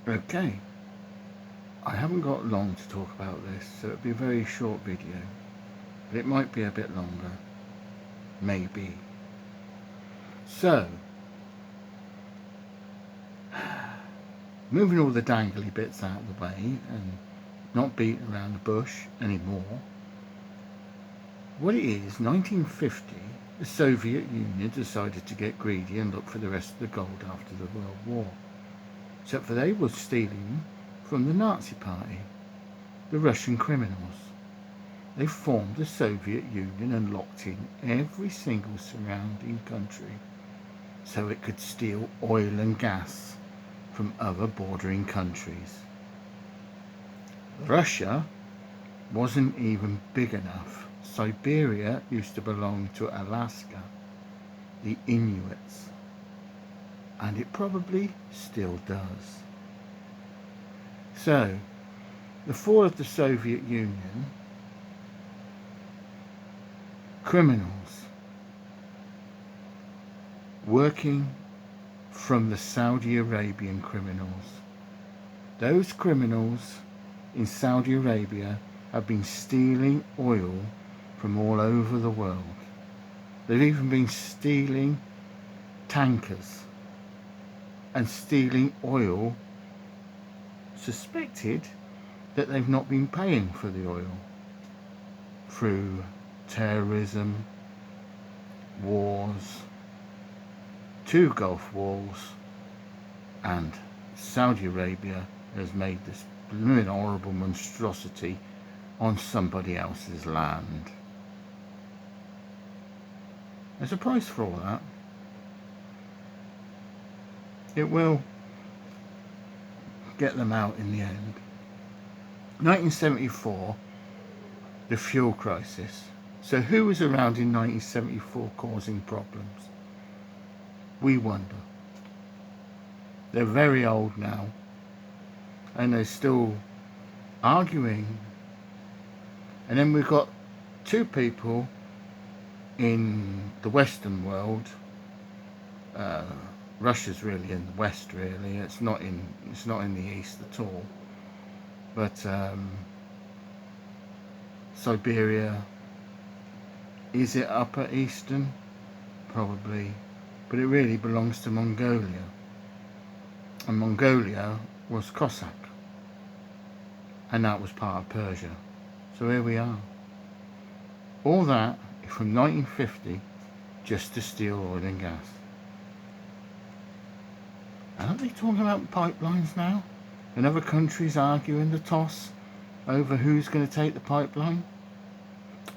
Okay, I haven't got long to talk about this, so it'll be a very short video, but it might be a bit longer, maybe. So, moving all the dangly bits out of the way and not beating around the bush anymore, what it is, 1950, the Soviet Union decided to get greedy and look for the rest of the gold after the World War. Except for they were stealing from the Nazi Party, the Russian criminals. They formed the Soviet Union and locked in every single surrounding country so it could steal oil and gas from other bordering countries. Russia wasn't even big enough. Siberia used to belong to Alaska, the Inuits, and it probably still does. So, the fall of the Soviet Union, criminals working from the Saudi Arabian criminals. Those criminals in Saudi Arabia have been stealing oil from all over the world. They've even been stealing tankers and stealing oil, suspected that they've not been paying for the oil through terrorism, wars, 2 Gulf wars, and Saudi Arabia has made this blooming horrible monstrosity on somebody else's land. There's a price for all that. It will get them out in the end. 1974, the fuel crisis. So who was around in 1974 causing problems? We wonder. They're very old now, and they're still arguing. And then we've got 2 people in the Western world. Russia's really in the West, really. It's not in the East at all. But Siberia, is it Upper Eastern? Probably, but it really belongs to Mongolia. And Mongolia was Cossack, and that was part of Persia. So here we are. All that from 1950 just to steal oil and gas. Aren't they talking about pipelines now? And other countries arguing the toss over who's going to take the pipeline?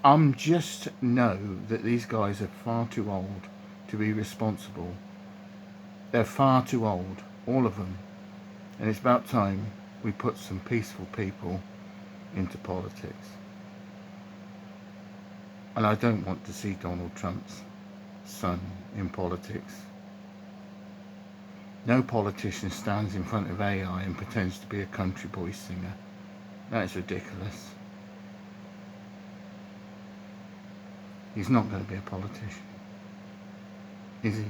I'm just know that these guys are far too old to be responsible. They're far too old, all of them. And it's about time we put some peaceful people into politics. And I don't want to see Donald Trump's son in politics. No politician stands in front of AI and pretends to be a country boy singer. That is ridiculous. He's not going to be a politician, is he?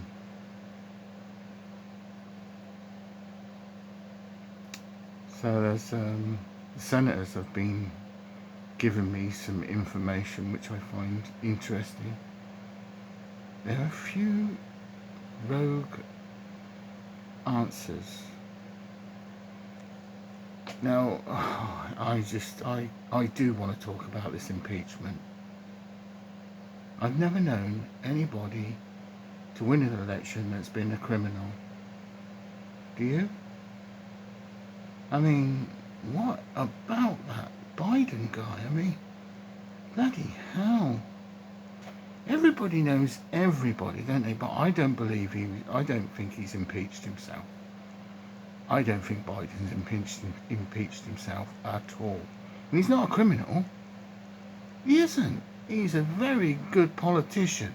So there's the senators have been giving me some information which I find interesting. There are a few rogue answers. Now, I do want to talk about this impeachment. I've never known anybody to win an election that's been a criminal. Do you? I mean, what about that Biden guy? I mean, bloody hell. Everybody knows everybody, don't they? But I don't think he's impeached himself. I don't think Biden's impeached himself at all. And he's not a criminal. He isn't. He's a very good politician.